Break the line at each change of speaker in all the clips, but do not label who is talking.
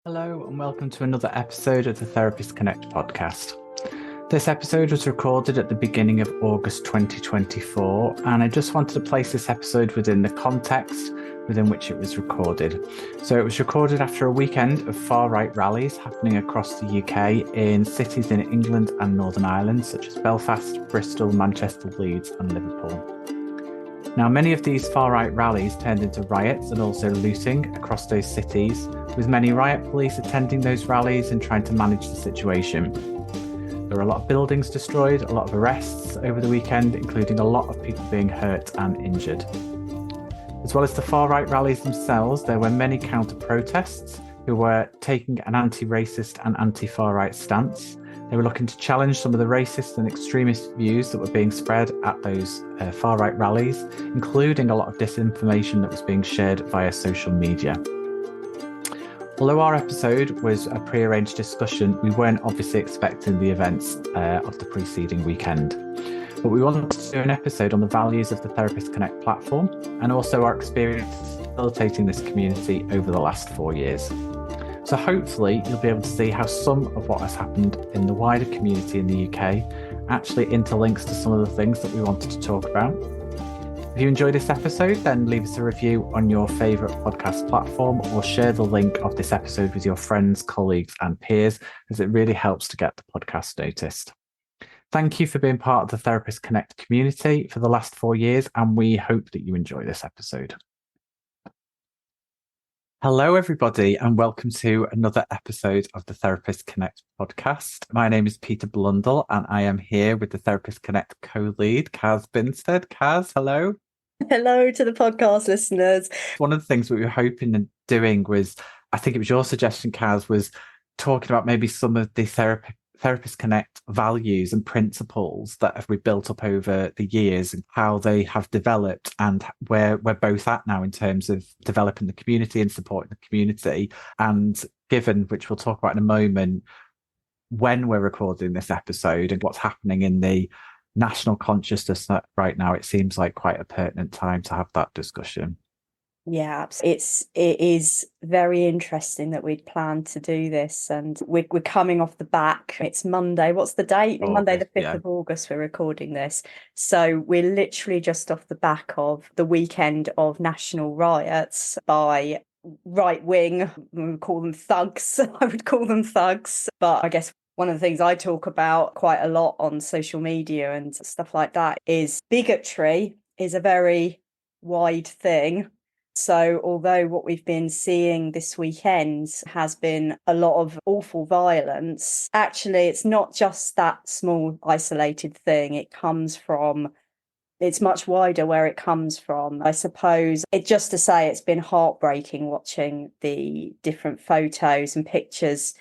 Hello and welcome to another episode of the Therapist Connect podcast. This episode was recorded at the beginning of August 2024, and I just wanted to place this episode within the context within which it was recorded. So it was recorded after a weekend of far-right rallies happening across the UK in cities in England and Northern Ireland, such as Belfast, Bristol, Manchester, Leeds and Liverpool. Now, many of these far-right rallies turned into riots and also looting across those cities, with many riot police attending those rallies and trying to manage the situation. There were a lot of buildings destroyed, a lot of arrests over the weekend, including a lot of people being hurt and injured. As well as the far-right rallies themselves, there were many counter-protests who were taking an anti-racist and anti-far-right stance. They were looking to challenge some of the racist and extremist views that were being spread at those far-right rallies, including a lot of disinformation that was being shared via social media. Although our episode was a pre-arranged discussion, we weren't obviously expecting the events of the preceding weekend. But we wanted to do an episode on the values of the Therapist Connect platform and also our experience facilitating this community over the last 4 years. So hopefully you'll be able to see how some of what has happened in the wider community in the UK actually interlinks to some of the things that we wanted to talk about. If you enjoyed this episode, then leave us a review on your favourite podcast platform or share the link of this episode with your friends, colleagues and peers, as it really helps to get the podcast noticed. Thank you for being part of the Therapist Connect community for the last 4 years, and we hope that you enjoy this episode. Hello, everybody, and welcome to another episode of the Therapist Connect podcast. My name is Peter Blundell, and I am here with the Therapist Connect co-lead, Caz Binstead. Caz, hello.
Hello to the podcast listeners.
One of the things we were hoping and doing was, I think it was your suggestion, Caz, was talking about maybe some of the Therapist Connect values and principles that have we built up over the years and how they have developed and where we're both at now in terms of developing the community and supporting the community. And given, which we'll talk about in a moment, when we're recording this episode and what's happening in the national consciousness right now, it seems like quite a pertinent time to have that discussion.
Yeah, it is very interesting that we'd planned to do this, and we're coming off the back. It's Monday. What's the date?
August,
Monday, the 5th
yeah.
of August, we're recording this. So we're literally just off the back of the weekend of national riots by right wing. We would call them thugs. I would call them thugs. But I guess one of the things I talk about quite a lot on social media and stuff like that is bigotry is a very wide thing. So although what we've been seeing this weekend has been a lot of awful violence, actually it's not just that small isolated thing. It's much wider where it comes from. I suppose just to say it's been heartbreaking watching the different photos and pictures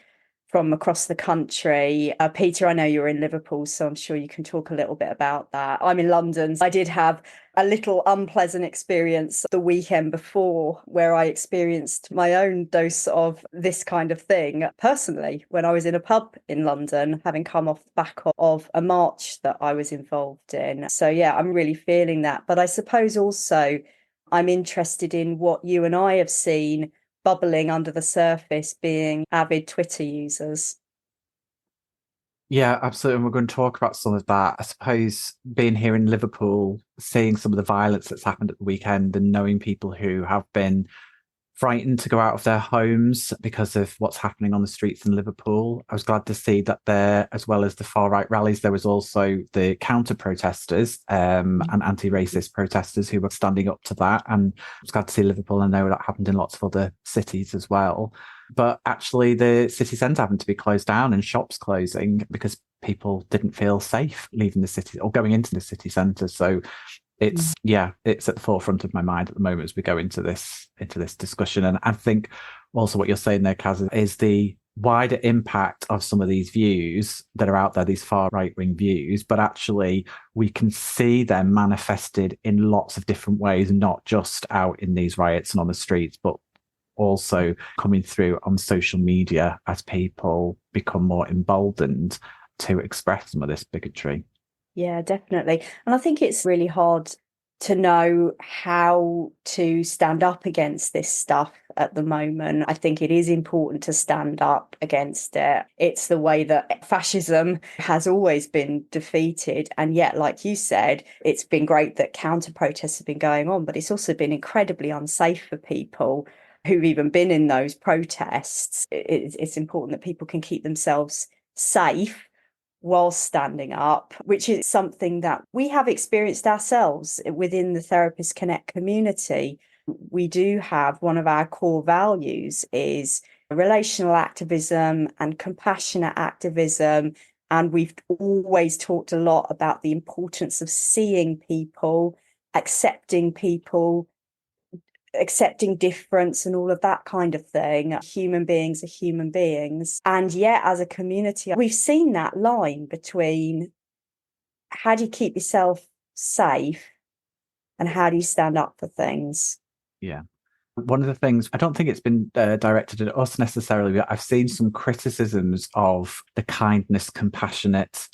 from across the country. Peter, I know you're in Liverpool, so I'm sure you can talk a little bit about that. I'm in London. I did have a little unpleasant experience the weekend before where I experienced my own dose of this kind of thing personally when I was in a pub in London, having come off the back of a march that I was involved in. So yeah, I'm really feeling that. But I suppose also I'm interested in what you and I have seen bubbling under the surface, being avid Twitter users.
Yeah, absolutely. And we're going to talk about some of that. I suppose being here in Liverpool, seeing some of the violence that's happened at the weekend and knowing people who have been frightened to go out of their homes because of what's happening on the streets in Liverpool. I was glad to see that there, as well as the far-right rallies, there was also the counter-protesters and anti-racist protesters who were standing up to that. And I was glad to see Liverpool. I know that happened in lots of other cities as well. But actually the city centre having to be closed down and shops closing because people didn't feel safe leaving the city or going into the city centre. So it's at the forefront of my mind at the moment as we go into this discussion. And I think also what you're saying there, Caz, is the wider impact of some of these views that are out there, these far right-wing views, but actually we can see them manifested in lots of different ways, not just out in these riots and on the streets, but also coming through on social media as people become more emboldened to express some of this bigotry.
Yeah, definitely. And I think it's really hard to know how to stand up against this stuff at the moment. I think it is important to stand up against it. It's the way that fascism has always been defeated. And yet, like you said, it's been great that counter protests have been going on, but it's also been incredibly unsafe for people who've even been in those protests. It's important that people can keep themselves safe while standing up, which is something that we have experienced ourselves within the Therapist Connect community. We do have, one of our core values is relational activism and compassionate activism. And we've always talked a lot about the importance of seeing people, accepting people, accepting difference and all of that kind of thing. Human beings are human beings. And yet, as a community, we've seen that line between how do you keep yourself safe and how do you stand up for things?
Yeah. One of the things, I don't think it's been directed at us necessarily, but I've seen some criticisms of the kindness, compassionate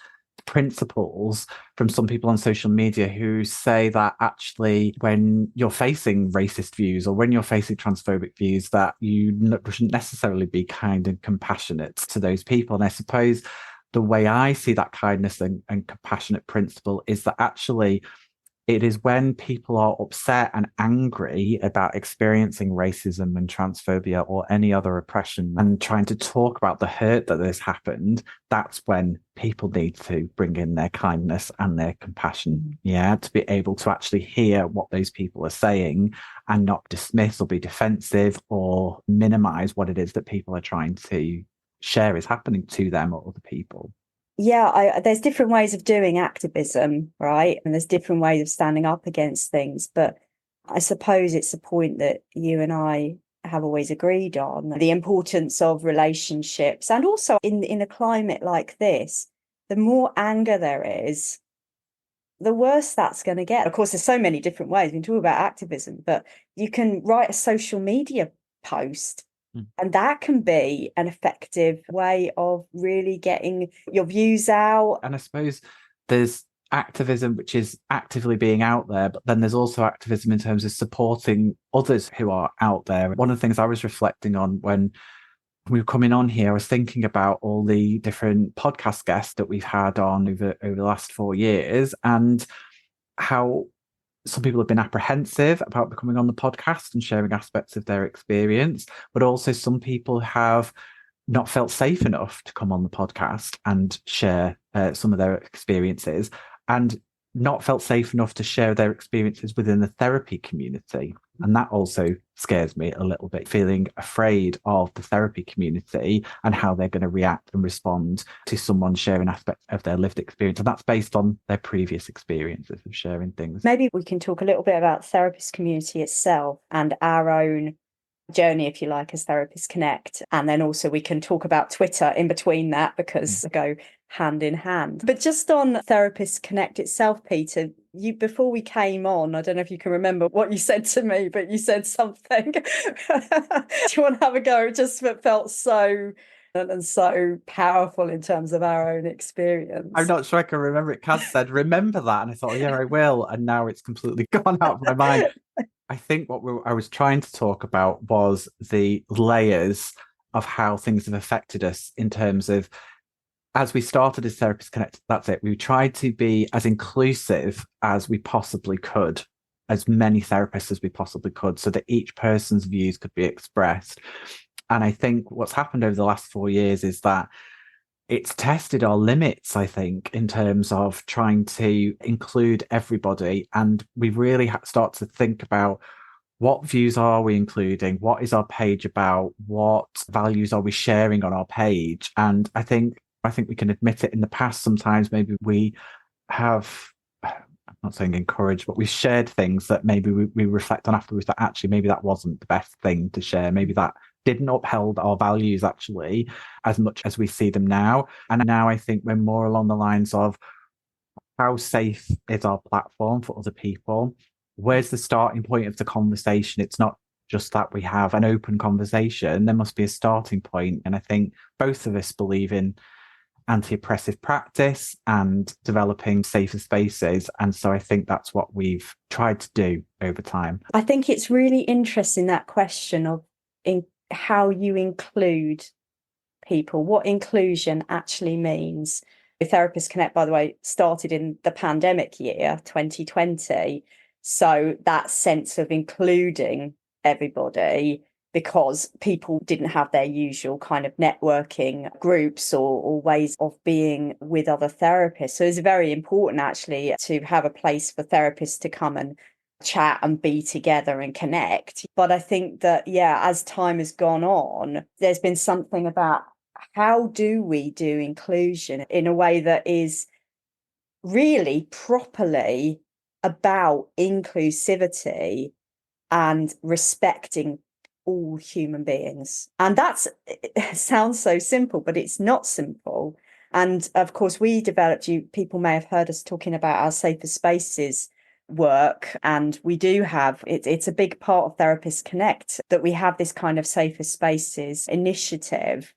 principles from some people on social media who say that actually when you're facing racist views or when you're facing transphobic views, that you shouldn't necessarily be kind and compassionate to those people. And I suppose the way I see that kindness and compassionate principle is that actually it is when people are upset and angry about experiencing racism and transphobia or any other oppression and trying to talk about the hurt that has happened, that's when people need to bring in their kindness and their compassion, to be able to actually hear what those people are saying and not dismiss or be defensive or minimize what it is that people are trying to share is happening to them or other people.
Yeah, there's different ways of doing activism, right? And there's different ways of standing up against things. But I suppose it's a point that you and I have always agreed on, the importance of relationships. And also in a climate like this, the more anger there is, the worse that's going to get. Of course, there's so many different ways. We can talk about activism, but you can write a social media post. And that can be an effective way of really getting your views out.
And I suppose there's activism, which is actively being out there, but then there's also activism in terms of supporting others who are out there. One of the things I was reflecting on when we were coming on here, I was thinking about all the different podcast guests that we've had on over the last 4 years and how some people have been apprehensive about becoming on the podcast and sharing aspects of their experience, but also some people have not felt safe enough to come on the podcast and share some of their experiences and not felt safe enough to share their experiences within the therapy community. And that also scares me a little bit, feeling afraid of the therapy community and how they're going to react and respond to someone sharing aspects of their lived experience. And that's based on their previous experiences of sharing things.
Maybe we can talk a little bit about the therapist community itself and our own journey, if you like, as Therapists Connect. And then also we can talk about Twitter in between that because they go hand in hand. But just on Therapists Connect itself, Peter, you, before we came on, I don't know if you can remember what you said to me, but you said something. Do you want to have a go? It just felt so and so powerful in terms of our own experience.
I'm not sure I can remember it. Caz said, remember that. And I thought, yeah, I will. And now it's completely gone out of my mind. I think what I was trying to talk about was the layers of how things have affected us in terms of, as we started as Therapists Connect, that's it. We tried to be as inclusive as we possibly could, as many therapists as we possibly could, so that each person's views could be expressed. And I think what's happened over the last 4 years is that it's tested our limits, I think, in terms of trying to include everybody. And we really start to think about what views are we including? What is our page about? What values are we sharing on our page? And I think we can admit it, in the past, sometimes maybe we have, I'm not saying encouraged, but we've shared things that maybe we reflect on afterwards that actually maybe that wasn't the best thing to share. Maybe that didn't uphold our values actually as much as we see them now. And now I think we're more along the lines of how safe is our platform for other people? Where's the starting point of the conversation? It's not just that we have an open conversation. There must be a starting point. And I think both of us believe in anti-oppressive practice and developing safer spaces. And so I think that's what we've tried to do over time.
I think it's really interesting, that question of how you include people, what inclusion actually means. Therapists Connect, by the way, started in the pandemic year 2020. So that sense of including everybody, because people didn't have their usual kind of networking groups or ways of being with other therapists. So it's very important actually to have a place for therapists to come and chat and be together and connect. But I think that, yeah, as time has gone on, there's been something about how do we do inclusion in a way that is really properly about inclusivity and respecting all human beings. And it sounds so simple, but it's not simple. And of course, we developed, people may have heard us talking about our safer spaces work, and we do have it's a big part of Therapists Connect that we have this kind of safer spaces initiative,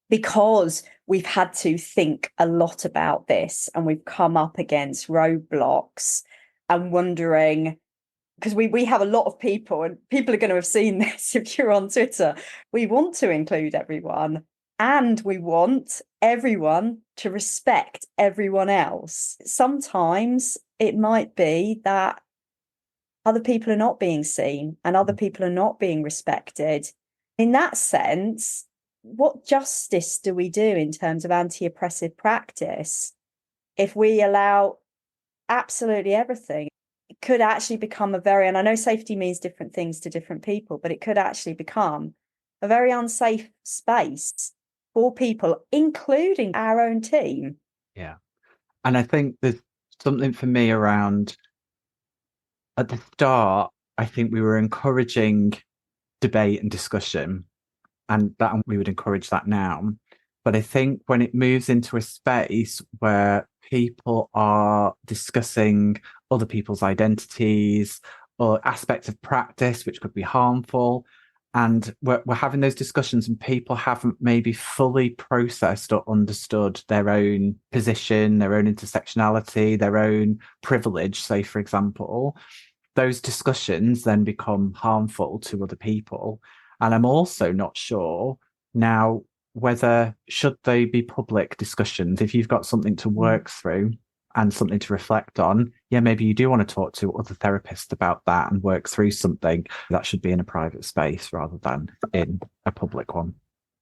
because we've had to think a lot about this and we've come up against roadblocks and wondering, because we have a lot of people, and people are going to have seen this if you're on Twitter. We want to include everyone, and we want everyone to respect everyone else. Sometimes it might be that other people are not being seen and other people are not being respected. In that sense, what justice do we do in terms of anti-oppressive practice if we allow absolutely everything? It could actually become and I know safety means different things to different people, but it could actually become a very unsafe space for people, including our own team.
Yeah. And I think there's something for me around, at the start, I think we were encouraging debate and discussion, and that we would encourage that now. But I think when it moves into a space where people are discussing other people's identities or aspects of practice which could be harmful, and we're having those discussions and people haven't maybe fully processed or understood their own position, their own intersectionality, their own privilege, say, for example, those discussions then become harmful to other people. And I'm also not sure now whether should they be public discussions. If you've got something to work through and something to reflect on, yeah, maybe you do want to talk to other therapists about that and work through something. That should be in a private space rather than in a public one.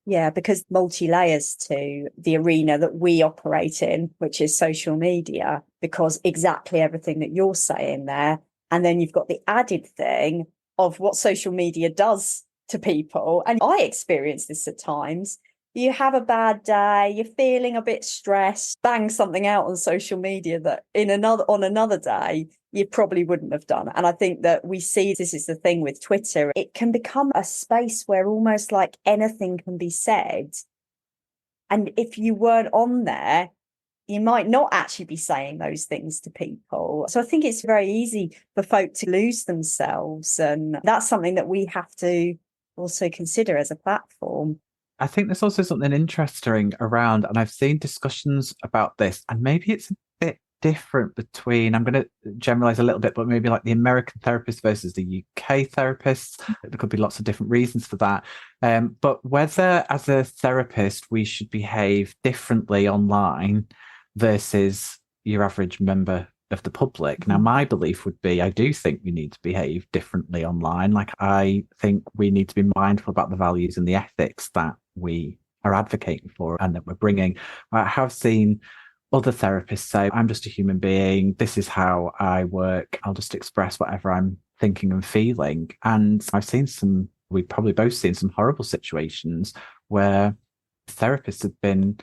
Yeah, because multi-layers to the arena that we operate in, which is social media, because exactly everything that you're saying there. And then you've got the added thing of what social media does to people. And I experience this at times. You have a bad day, you're feeling a bit stressed, bang something out on social media that on another day you probably wouldn't have done. And I think that we see this is the thing with Twitter. It can become a space where almost like anything can be said. And if you weren't on there, you might not actually be saying those things to people. So I think it's very easy for folk to lose themselves. And that's something that we have to also consider as a platform.
I think there's also something interesting around, and I've seen discussions about this, and maybe it's a bit different between, I'm going to generalize a little bit, but maybe like the American therapists versus the UK therapists. There could be lots of different reasons for that. But whether as a therapist we should behave differently online versus your average member of the public. Now, my belief would be, I do think we need to behave differently online. Like, I think we need to be mindful about the values and the ethics that we are advocating for and that we're bringing. I have seen other therapists say, I'm just a human being. This is how I work. I'll just express whatever I'm thinking and feeling. And we've probably both seen some horrible situations where therapists have been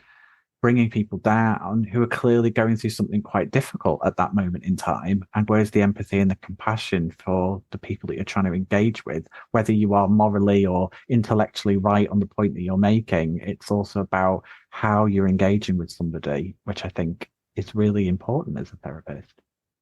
bringing people down who are clearly going through something quite difficult at that moment in time. And where's the empathy and the compassion for the people that you're trying to engage with, whether you are morally or intellectually right on the point that you're making? It's also about how you're engaging with somebody, which I think is really important as a therapist.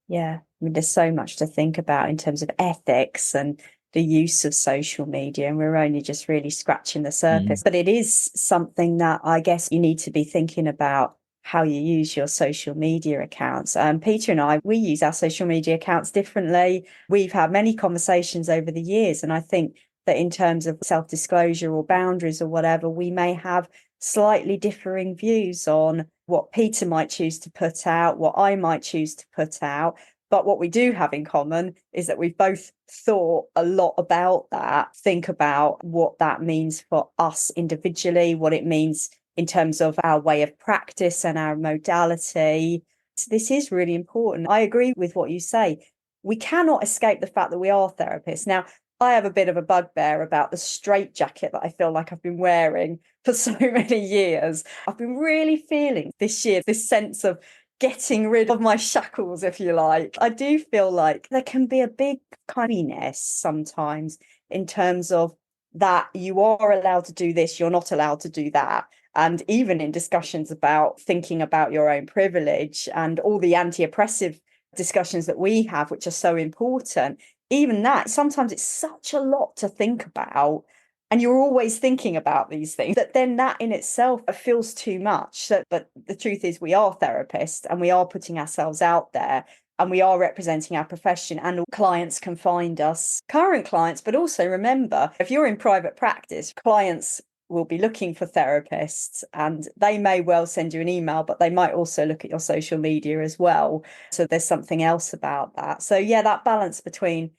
Yeah, I mean, there's so much to think about in terms of ethics and the use of social media, and we're only just really scratching the surface. But it is something that I guess you need to be thinking about how you use your social media accounts. Peter and I, we use our social media accounts differently. We've had many conversations over the years, and I think that in terms of self-disclosure or boundaries or whatever, we may have slightly differing views on what Peter might choose to put out, what I might choose to put out. But what we do have in common is that we've both thought a lot about that, think about what that means for us individually, what it means in terms of our way of practice and our modality. So this is really important. I agree with what you say. We cannot escape the fact that we are therapists. Now, I have a bit of a bugbear about the straitjacket that I feel like I've been wearing for so many years. I've been really feeling this year this sense of getting rid of my shackles, if you like. I do feel like there can be a big kindness sometimes in terms of that you are allowed to do this, you're not allowed to do that. And even in discussions about thinking about your own privilege and all the anti-oppressive discussions that we have, which are so important, even that, sometimes it's such a lot to think about. And you're always thinking about these things that then that in itself feels too much. So, but the truth is we are therapists and we are putting ourselves out there and we are representing our profession, and clients can find us, current clients, but also remember, if you're in private practice, clients will be looking for therapists and they may well send you an email, but they might also look at your social media as well. So there's something else about that. So yeah, that balance between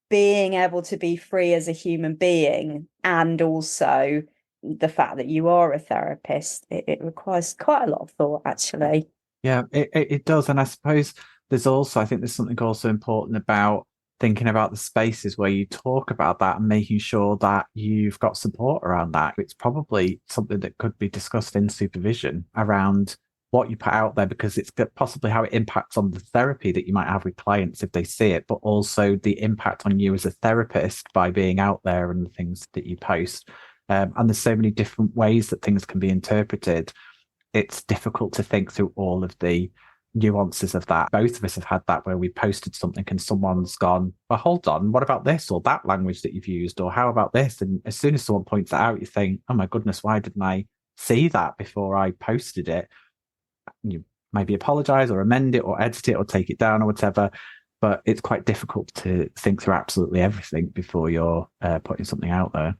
being able to be free as a human being and also the fact that you are a therapist, it requires quite a lot of thought, actually.
Yeah, it does. And I suppose I think there's something also important about thinking about the spaces where you talk about that and making sure that you've got support around that. It's probably something that could be discussed in supervision around what you put out there, because it's possibly how it impacts on the therapy that you might have with clients if they see it, but also the impact on you as a therapist by being out there and the things that you post. And there's so many different ways that things can be interpreted. It's difficult to think through all of the nuances of that. Both of us have had that where we posted something and someone's gone, well, hold on, what about this or that language that you've used? Or how about this? And as soon as someone points it out, you think, oh my goodness, why didn't I see that before I posted it? You maybe apologize or amend it or edit it or take it down or whatever. But it's quite difficult to think through absolutely everything before you're putting something out there.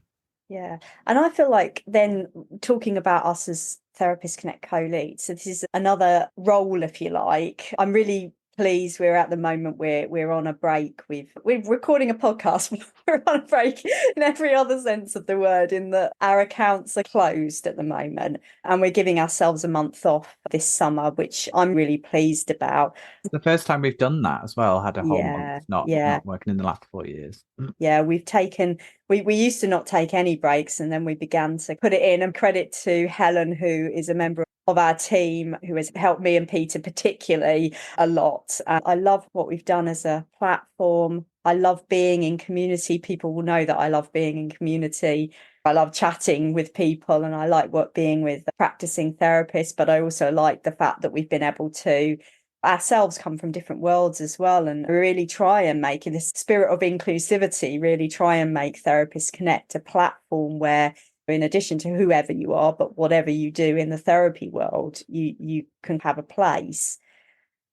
Yeah. And I feel like then talking about us as Therapist Connect co-leads, so this is another role, if you like. I'm really pleased we're at the moment we're on a break. We're recording a podcast. We're on a break in every other sense of the word, in that our accounts are closed at the moment and we're giving ourselves a month off this summer, which I'm really pleased about.
It's the first time we've done that as well, had a whole month not
Yeah.
working in the last 4 years.
Yeah, we've taken, we used to not take any breaks, and then we began to put it in. And credit to Helen, who is a member of our team, who has helped me and Peter particularly a lot. I love what we've done as a platform. I love being in community. People will know that I love being in community. I love chatting with people and I like being with practicing therapists, but I also like the fact that we've been able to ourselves come from different worlds as well, and really try and make, in this spirit of inclusivity, really try and make Therapists Connect a platform where, in addition to whoever you are, but whatever you do in the therapy world, you can have a place.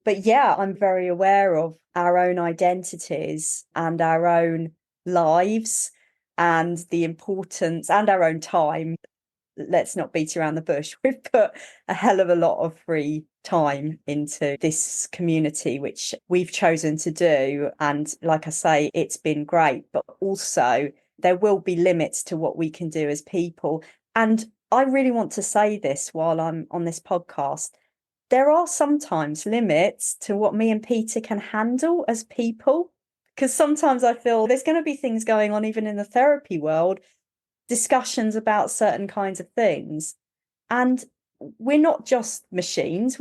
But yeah, I'm very aware of our own identities and our own lives and the importance, and our own time. Let's not beat around the bush. We've put a hell of a lot of free time into this community, which we've chosen to do. And like I say, it's been great, but also there will be limits to what we can do as people. And I really want to say this while I'm on this podcast. There are sometimes limits to what me and Peter can handle as people, because sometimes I feel there's going to be things going on even in the therapy world, discussions about certain kinds of things, and we're not just machines.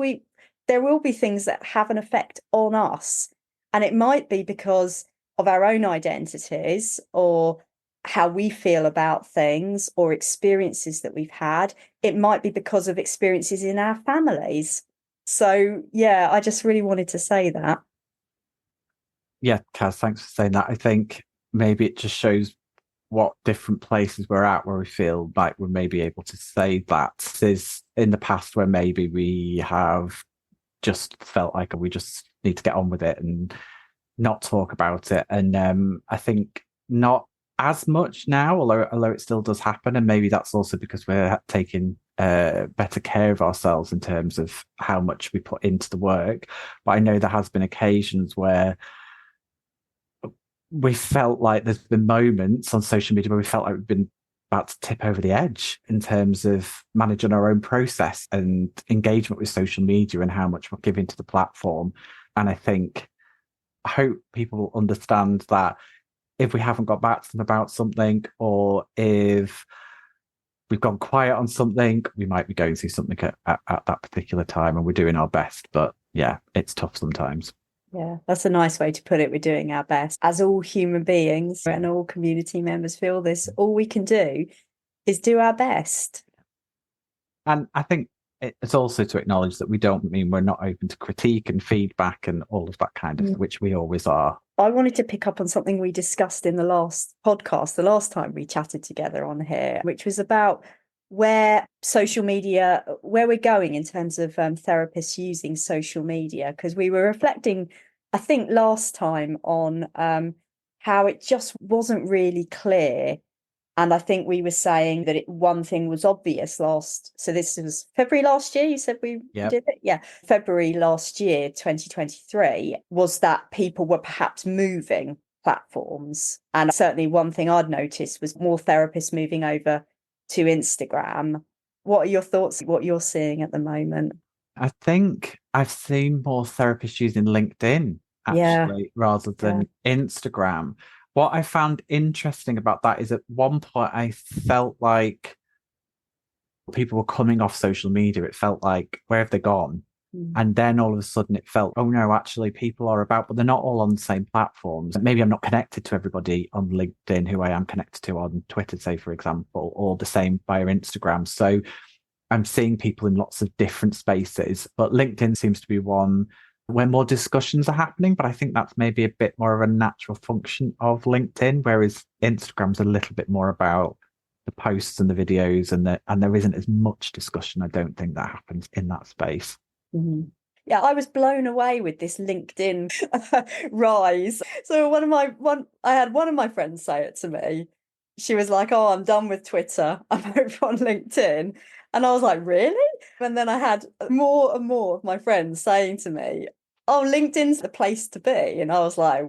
There will be things that have an effect on us, and it might be because of our own identities or how we feel about things or experiences that we've had. It might be because of experiences in our families. So yeah, I just really wanted to say that.
Yeah, Kaz, thanks for saying that. I think maybe it just shows what different places we're at where we feel like we're maybe able to say that is in the past where maybe we have just felt like we just need to get on with it and not talk about it. And I think not as much now, although it still does happen. And maybe that's also because we're taking better care of ourselves in terms of how much we put into the work. But I know there has been occasions where we felt like there's been moments on social media where we felt like we've been about to tip over the edge in terms of managing our own process and engagement with social media and how much we're giving to the platform. And I hope people understand that if we haven't got back to them about something, or if we've gone quiet on something, we might be going through something at that particular time, and we're doing our best. But yeah, it's tough sometimes.
Yeah, that's a nice way to put it. We're doing our best. As all human beings and all community members feel this, all we can do is do our best.
And I think it's also to acknowledge that we don't mean we're not open to critique and feedback and all of that kind of, which we always are.
I wanted to pick up on something we discussed in the last podcast, the last time we chatted together on here, which was about where social media, where we're going in terms of therapists using social media, because we were reflecting, I think, last time on how it just wasn't really clear. And I think we were saying that one thing was obvious so this was February last year, you said we did it? Yeah. February last year, 2023, was that people were perhaps moving platforms. And certainly one thing I'd noticed was more therapists moving over to Instagram. What are your thoughts, what you're seeing at the moment?
I think I've seen more therapists using LinkedIn actually rather than Instagram. What I found interesting about that is at one point I felt like people were coming off social media. It felt like, where have they gone? And then all of a sudden it felt, oh no, actually people are about, but they're not all on the same platforms. Maybe I'm not connected to everybody on LinkedIn who I am connected to on Twitter, say, for example, or the same via Instagram. So I'm seeing people in lots of different spaces, but LinkedIn seems to be one where more discussions are happening. But I think that's maybe a bit more of a natural function of LinkedIn, whereas Instagram's a little bit more about the posts and the videos, and there isn't as much discussion. I don't think that happens in that space.
Mm-hmm. Yeah, I was blown away with this LinkedIn rise. So I had one of my friends say it to me. She was like, "Oh, I'm done with Twitter. I'm over on LinkedIn." And I was like, "Really?" And then I had more and more of my friends saying to me, "Oh, LinkedIn's the place to be." And I was like,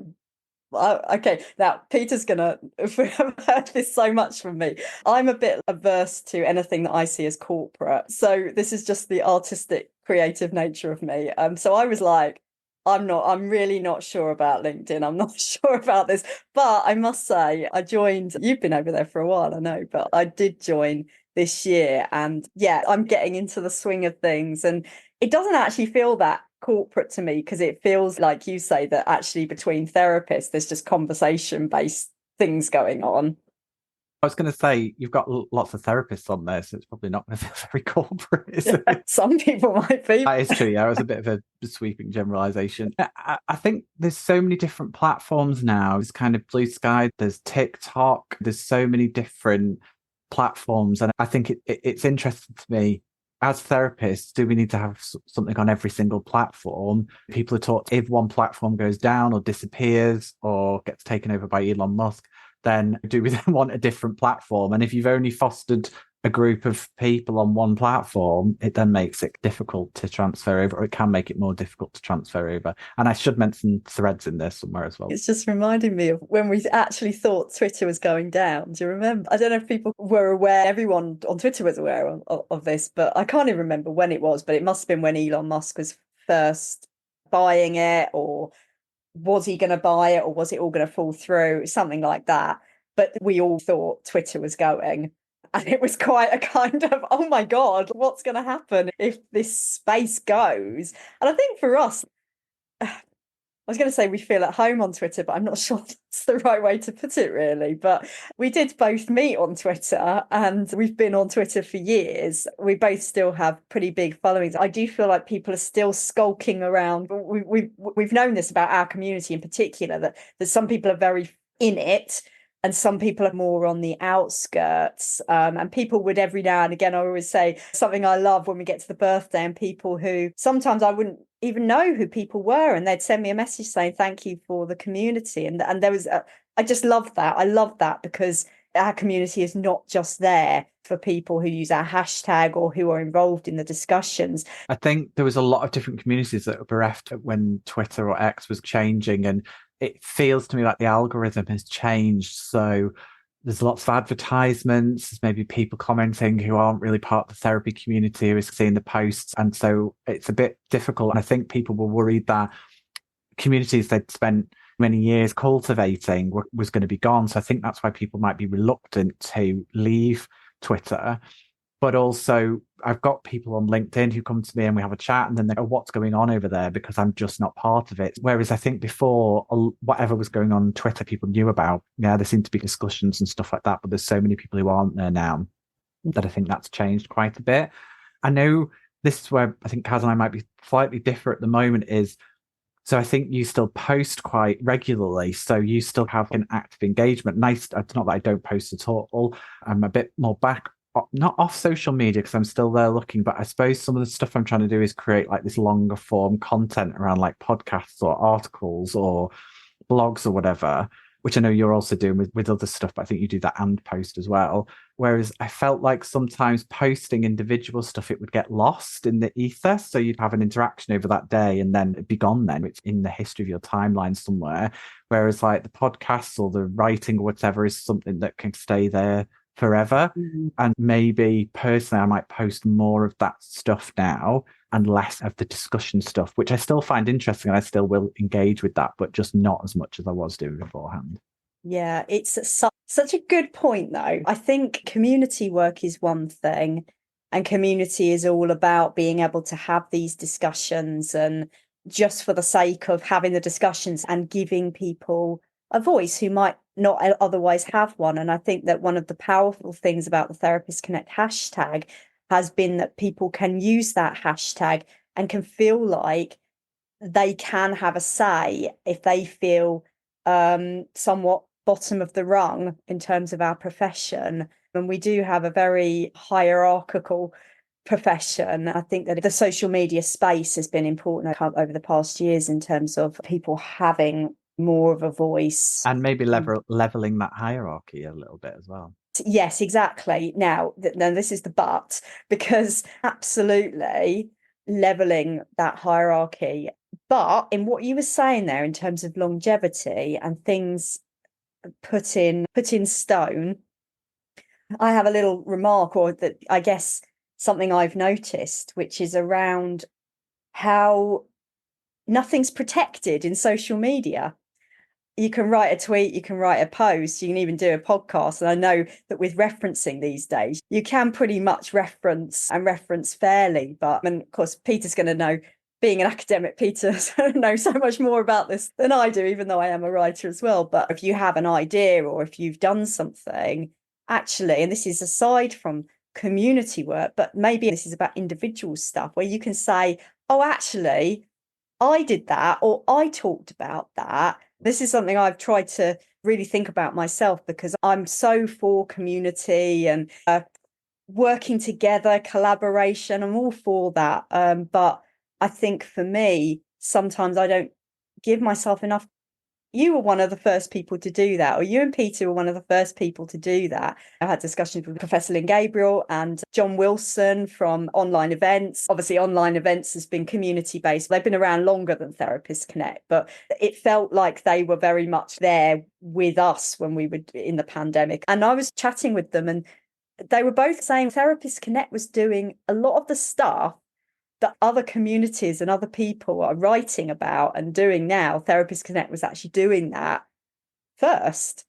okay, now Peter's gonna have heard this so much from me. I'm a bit averse to anything that I see as corporate. So this is just the artistic, creative nature of me. So I was like, I'm really not sure about LinkedIn. I'm not sure about this. But I must say, you've been over there for a while, I know, but I did join this year. And yeah, I'm getting into the swing of things. And it doesn't actually feel that corporate to me, because it feels like you say that actually between therapists there's just conversation based things going on.
I was going to say, you've got lots of therapists on there, so it's probably not going to feel very corporate, is it?
Some people might be.
That is true. Yeah, it was a bit of a sweeping generalization. I think there's so many different platforms now. There's kind of Blue Sky, there's TikTok, there's so many different platforms. And I think it's interesting to me, as therapists, do we need to have something on every single platform? People are taught if one platform goes down or disappears or gets taken over by Elon Musk, then do we then want a different platform? And if you've only fostered a group of people on one platform, it then makes it difficult to transfer over, or it can make it more difficult to transfer over. And I should mention Threads in there somewhere as well.
It's just reminding me of when we actually thought Twitter was going down. Do you remember? I don't know if people were aware, everyone on Twitter was aware of this, but I can't even remember when it was, but it must have been when Elon Musk was first buying it, or was he going to buy it, or was it all going to fall through? Something like that. But we all thought Twitter was going. And it was quite a kind of, oh my God, what's going to happen if this space goes? And I think for us, I was going to say we feel at home on Twitter, but I'm not sure that's the right way to put it, really. But we did both meet on Twitter, and we've been on Twitter for years. We both still have pretty big followings. I do feel like people are still skulking around. We've known this about our community in particular, that some people are very in it, and some people are more on the outskirts. And people would every now and again, I always say something I love when we get to the birthday, and people who sometimes I wouldn't even know who people were, and they'd send me a message saying thank you for the community. And there was I just love that. I love that because our community is not just there for people who use our hashtag or who are involved in the discussions.
I think there was a lot of different communities that were bereft when Twitter or X was changing, and it feels to me like the algorithm has changed. So there's lots of advertisements, there's maybe people commenting who aren't really part of the therapy community who is seeing the posts. And so it's a bit difficult. And I think people were worried that communities they'd spent many years cultivating was going to be gone. So I think that's why people might be reluctant to leave Twitter. But also, I've got people on LinkedIn who come to me and we have a chat, and then they go, what's going on over there? Because I'm just not part of it. Whereas I think before, whatever was going on Twitter, people knew about. Yeah, there seemed to be discussions and stuff like that, but there's so many people who aren't there now that I think that's changed quite a bit. I know this is where I think Caz and I might be slightly different at the moment is, so I think you still post quite regularly. So you still have an active engagement. Nice. It's not that I don't post at all. I'm a bit more back, not off social media because I'm still there looking, but I suppose some of the stuff I'm trying to do is create like this longer form content around like podcasts or articles or blogs or whatever, which I know you're also doing with other stuff, but I think you do that and post as well. Whereas I felt like sometimes posting individual stuff, it would get lost in the ether. So you'd have an interaction over that day and then it'd be gone then. It's in the history of your timeline somewhere. Whereas like the podcasts or the writing or whatever is something that can stay there forever.
Mm-hmm.
And maybe personally, I might post more of that stuff now and less of the discussion stuff, which I still find interesting and I still will engage with that, but just not as much as I was doing beforehand.
Yeah, it's such a good point, though. I think community work is one thing, and community is all about being able to have these discussions and just for the sake of having the discussions and giving people a voice who might not otherwise have one. And I think that one of the powerful things about the Therapist Connect hashtag has been that people can use that hashtag and can feel like they can have a say if they feel somewhat bottom of the rung in terms of our profession. And we do have a very hierarchical profession. I think that the social media space has been important over the past years in terms of people having more of a voice.
And maybe leveling that hierarchy a little bit as well.
Yes, exactly. Now this is the but, because absolutely leveling that hierarchy. But in what you were saying there in terms of longevity and things put in stone, I have a little remark, or that I guess something I've noticed, which is around how nothing's protected in social media. You can write a tweet, you can write a post, you can even do a podcast. And I know that with referencing these days, you can pretty much reference fairly. But and of course, Peter's going to know, being an academic, Peter knows so much more about this than I do, even though I am a writer as well. But if you have an idea or if you've done something, actually, and this is aside from community work, but maybe this is about individual stuff where you can say, oh, actually, I did that, or I talked about that. This is something I've tried to really think about myself, because I'm so for community and working together, collaboration. I'm all for that. But I think for me, sometimes I don't give myself enough. You were one of the first people to do that, or you and Peter were one of the first people to do that. I had discussions with Professor Lynn Gabriel and John Wilson from Online Events. Obviously, Online Events has been community-based. They've been around longer than Therapists Connect, but it felt like they were very much there with us when we were in the pandemic. And I was chatting with them, and they were both saying Therapists Connect was doing a lot of the stuff that other communities and other people are writing about and doing now. Therapists Connect was actually doing that first.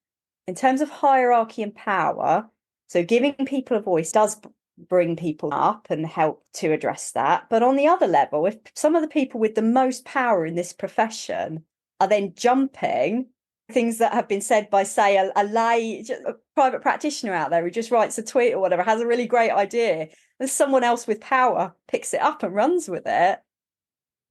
In terms of hierarchy and power, so giving people a voice does bring people up and help to address that. But on the other level, if some of the people with the most power in this profession are then jumping things that have been said by, say, a private practitioner out there who just writes a tweet or whatever, has a really great idea, and someone else with power picks it up and runs with it,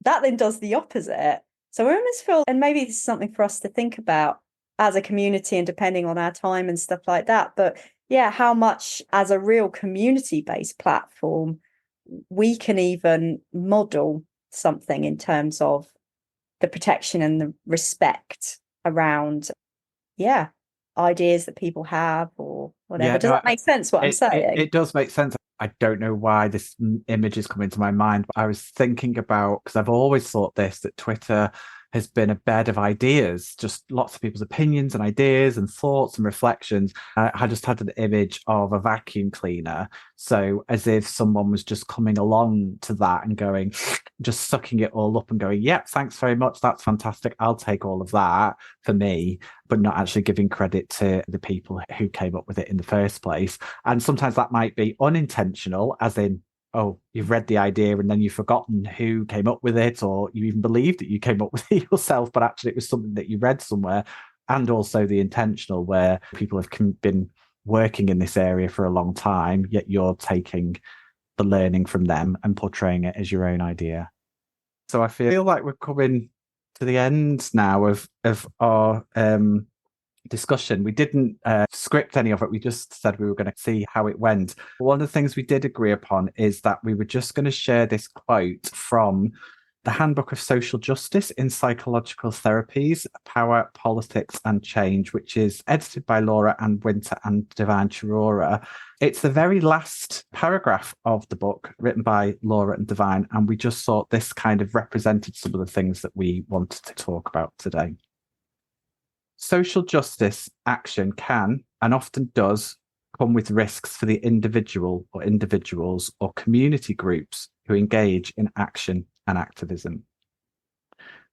that then does the opposite. So I almost feel, and maybe this is something for us to think about, as a community and depending on our time and stuff like that. But yeah, how much as a real community-based platform we can even model something in terms of the protection and the respect around, ideas that people have or whatever.
Yeah,
Does that make sense what I'm saying?
It does make sense. I don't know why this image is coming to my mind, but I was thinking about, because I've always thought this, that Twitter has been a bed of ideas, just lots of people's opinions and ideas and thoughts and reflections. I just had an image of a vacuum cleaner. So as if someone was just coming along to that and going, just sucking it all up and going, yep, thanks very much. That's fantastic. I'll take all of that for me, but not actually giving credit to the people who came up with it in the first place. And sometimes that might be unintentional, as in, oh, you've read the idea and then you've forgotten who came up with it, or you even believed that you came up with it yourself, but actually it was something that you read somewhere. And also the intentional, where people have been working in this area for a long time, yet you're taking the learning from them and portraying it as your own idea. So I feel like we're coming to the end now of our discussion. We didn't script any of it. We just said we were going to see how it went. One of the things we did agree upon is that we were just going to share this quote from the Handbook of Social Justice in Psychological Therapies, Power, Politics and Change, which is edited by Laura Ann Winter and Divine Chirora. It's the very last paragraph of the book, written by Laura and Divine, and we just thought this kind of represented some of the things that we wanted to talk about today. Social justice action can, and often does, come with risks for the individual or individuals or community groups who engage in action and activism.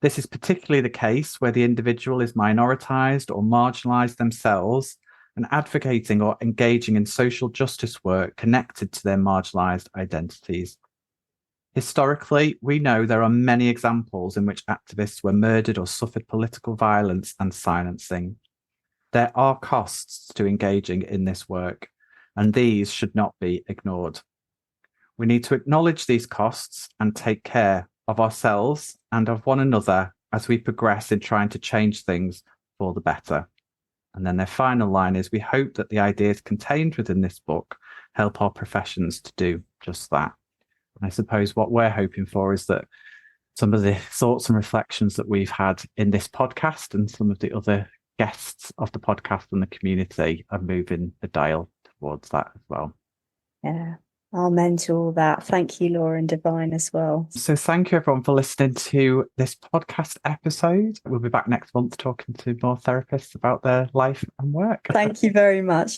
This is particularly the case where the individual is minoritized or marginalized themselves and advocating or engaging in social justice work connected to their marginalized identities. Historically, we know there are many examples in which activists were murdered or suffered political violence and silencing. There are costs to engaging in this work, and these should not be ignored. We need to acknowledge these costs and take care of ourselves and of one another as we progress in trying to change things for the better. And then their final line is, we hope that the ideas contained within this book help our professions to do just that. I suppose what we're hoping for is that some of the thoughts and reflections that we've had in this podcast and some of the other guests of the podcast and the community are moving the dial towards that as well.
Yeah, amen to all that. Thank you, Laura and Divine, as well.
So thank you, everyone, for listening to this podcast episode. We'll be back next month talking to more therapists about their life and work.
Thank you very much.